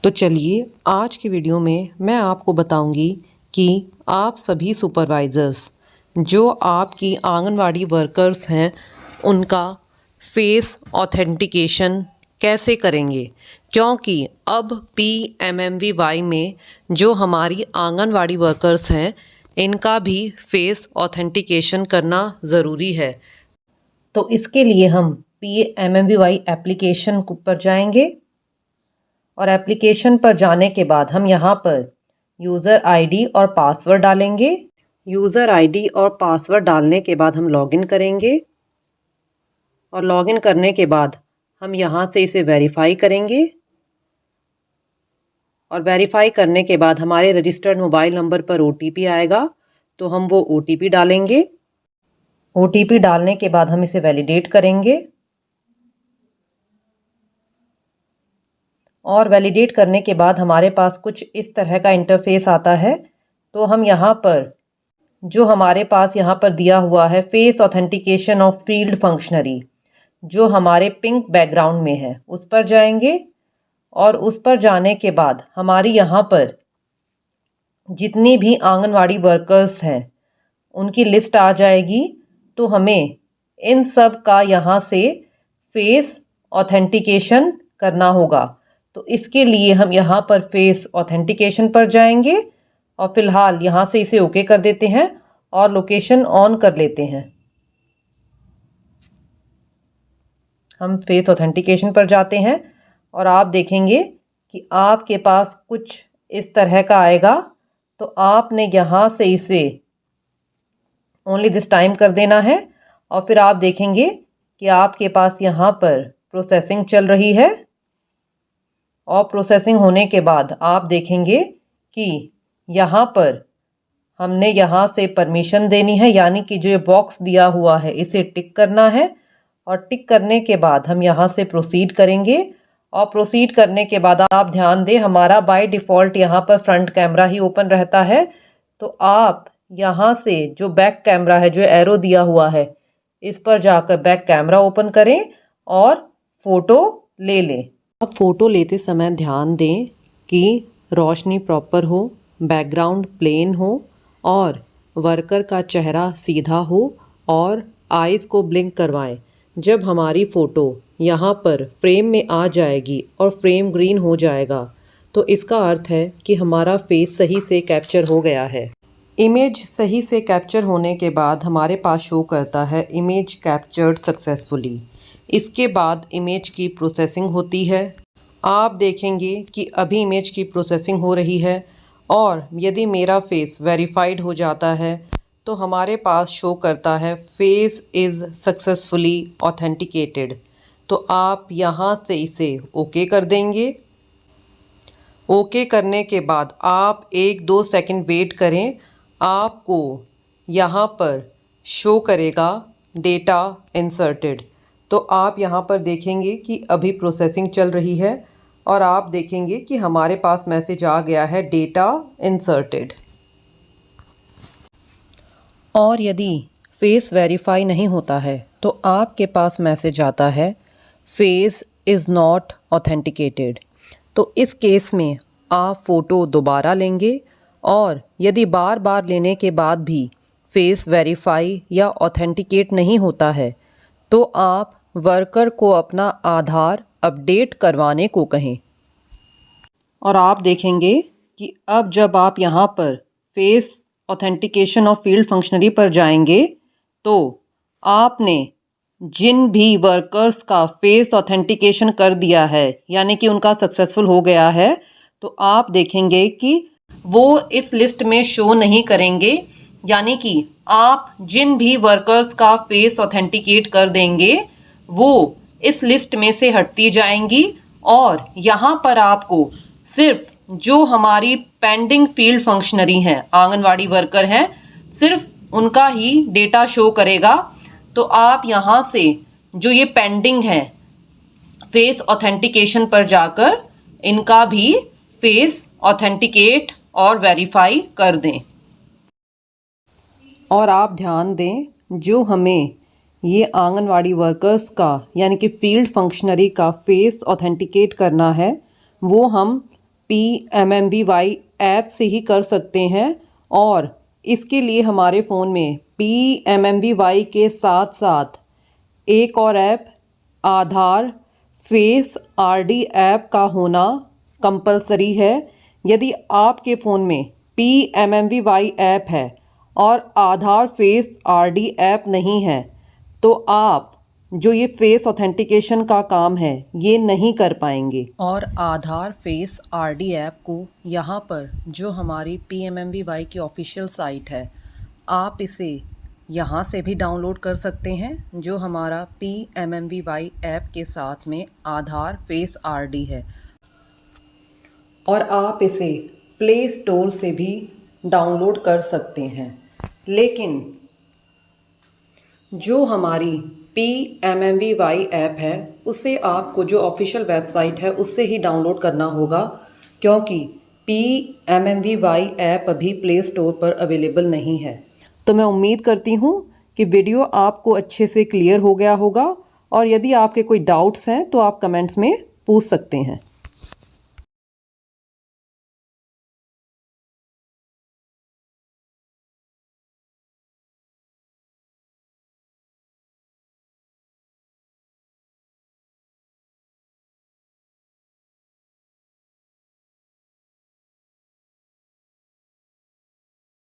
तो चलिए आज की वीडियो में मैं आपको बताऊंगी कि आप सभी सुपरवाइज़र्स जो आपकी आंगनवाड़ी वर्कर्स हैं उनका फेस ऑथेंटिकेशन कैसे करेंगे, क्योंकि अब PMMVY में जो हमारी आंगनवाड़ी वर्कर्स हैं इनका भी फेस ऑथेंटिकेशन करना ज़रूरी है। तो इसके लिए हम PMMVY एप्लीकेशन पर जाएंगे और एप्लीकेशन पर जाने के बाद हम यहाँ पर यूज़र आईडी और पासवर्ड डालेंगे। यूज़र आईडी और पासवर्ड डालने के बाद हम लॉगिन करेंगे और लॉगिन करने के बाद हम यहाँ से इसे वेरीफाई करेंगे और वेरीफाई करने के बाद हमारे रजिस्टर्ड मोबाइल नंबर पर OTP आएगा, तो हम वो OTP डालेंगे। OTP डालने के बाद हम इसे वैलिडेट करेंगे और वैलिडेट करने के बाद हमारे पास कुछ इस तरह का इंटरफेस आता है। तो हम यहाँ पर जो हमारे पास यहाँ पर दिया हुआ है face authentication of field functionary, जो हमारे पिंक बैकग्राउंड में है, उस पर जाएंगे और उस पर जाने के बाद हमारी यहाँ पर जितनी भी आंगनवाड़ी वर्कर्स हैं उनकी लिस्ट आ जाएगी। तो हमें इन सब का यहाँ से फेस ऑथेंटिकेशन करना होगा। तो इसके लिए हम यहाँ पर फेस ऑथेंटिकेशन पर जाएंगे और फिलहाल यहाँ से इसे ओके कर देते हैं और लोकेशन ऑन कर लेते हैं। हम फेस ऑथेंटिकेशन पर जाते हैं और आप देखेंगे कि आपके पास कुछ इस तरह का आएगा। तो आपने यहाँ से इसे ओनली दिस टाइम कर देना है और फिर आप देखेंगे कि आपके पास यहाँ पर प्रोसेसिंग चल रही है और प्रोसेसिंग होने के बाद आप देखेंगे कि यहाँ पर हमने यहाँ से परमिशन देनी है, यानी कि जो ये बॉक्स दिया हुआ है इसे टिक करना है और टिक करने के बाद हम यहाँ से प्रोसीड करेंगे। और प्रोसीड करने के बाद आप ध्यान दें, हमारा बाय डिफ़ॉल्ट यहाँ पर फ्रंट कैमरा ही ओपन रहता है। तो आप यहाँ से जो बैक कैमरा है, जो एरो दिया हुआ है, इस पर जाकर बैक कैमरा ओपन करें और फ़ोटो ले लें। अब फ़ोटो लेते समय ध्यान दें कि रोशनी प्रॉपर हो, बैकग्राउंड प्लेन हो और वर्कर का चेहरा सीधा हो और आइज़ को ब्लिंक करवाएं। जब हमारी फ़ोटो यहाँ पर फ्रेम में आ जाएगी और फ्रेम ग्रीन हो जाएगा तो इसका अर्थ है कि हमारा फेस सही से कैप्चर हो गया है। इमेज सही से कैप्चर होने के बाद हमारे पास शो करता है इमेज कैप्चर्ड सक्सेसफुली। इसके बाद इमेज की प्रोसेसिंग होती है। आप देखेंगे कि अभी इमेज की प्रोसेसिंग हो रही है और यदि मेरा फेस वेरीफाइड हो जाता है तो हमारे पास शो करता है फेस इज़ सक्सेसफुली ऑथेंटिकेटेड। तो आप यहाँ से इसे ओके कर देंगे। ओके करने के बाद आप 1-2 सेकंड वेट करें। आपको यहाँ पर शो करेगा डेटा इंसर्टेड। तो आप यहाँ पर देखेंगे कि अभी प्रोसेसिंग चल रही है और आप देखेंगे कि हमारे पास मैसेज आ गया है डेटा इंसर्टेड। और यदि फेस वेरीफाई नहीं होता है तो आपके पास मैसेज आता है फेस इज़ नॉट ऑथेंटिकेटेड। तो इस केस में आप फ़ोटो दोबारा लेंगे और यदि बार बार लेने के बाद भी फेस वेरीफाई या ऑथेंटिकेट नहीं होता है तो आप वर्कर को अपना आधार अपडेट करवाने को कहें। और आप देखेंगे कि अब जब आप यहाँ पर face authentication of field functionary पर जाएंगे तो आपने जिन भी वर्कर्स का फेस ऑथेंटिकेशन कर दिया है, यानी कि उनका सक्सेसफुल हो गया है, तो आप देखेंगे कि वो इस लिस्ट में शो नहीं करेंगे। यानी कि आप जिन भी वर्कर्स का फेस ऑथेंटिकेट कर देंगे वो इस लिस्ट में से हटती जाएंगी और यहाँ पर आपको सिर्फ जो हमारी पेंडिंग फील्ड फंक्शनरी हैं, आंगनवाड़ी वर्कर हैं, सिर्फ उनका ही डेटा शो करेगा। तो आप यहाँ से जो ये पेंडिंग है फेस ऑथेंटिकेशन पर जाकर इनका भी फेस ऑथेंटिकेट और वेरीफाई कर दें। और आप ध्यान दें, जो हमें ये आंगनवाड़ी वर्कर्स का यानी कि फील्ड फंक्शनरी का फेस ऑथेंटिकेट करना है वो हम PMMVY ऐप से ही कर सकते हैं। और इसके लिए हमारे फ़ोन में PMMVY के साथ साथ एक और ऐप आधार फेस RD ऐप का होना कंपलसरी है। यदि आपके फ़ोन में PMMVY ऐप है और आधार फेस RD ऐप नहीं है तो आप जो ये फेस ऑथेंटिकेशन का काम है ये नहीं कर पाएंगे। और आधार फेस RD ऐप को यहाँ पर जो हमारी PMMVY की ऑफिशियल साइट है आप इसे यहाँ से भी डाउनलोड कर सकते हैं, जो हमारा PMMVY ऐप के साथ में आधार फेस RD है। और आप इसे प्ले स्टोर से भी डाउनलोड कर सकते हैं। लेकिन जो हमारी PMMVY ऐप है उसे आपको जो ऑफिशियल वेबसाइट है उससे ही डाउनलोड करना होगा, क्योंकि PMMVY ऐप अभी प्ले स्टोर पर अवेलेबल नहीं है। तो मैं उम्मीद करती हूँ कि वीडियो आपको अच्छे से क्लियर हो गया होगा, और यदि आपके कोई डाउट्स हैं तो आप कमेंट्स में पूछ सकते हैं।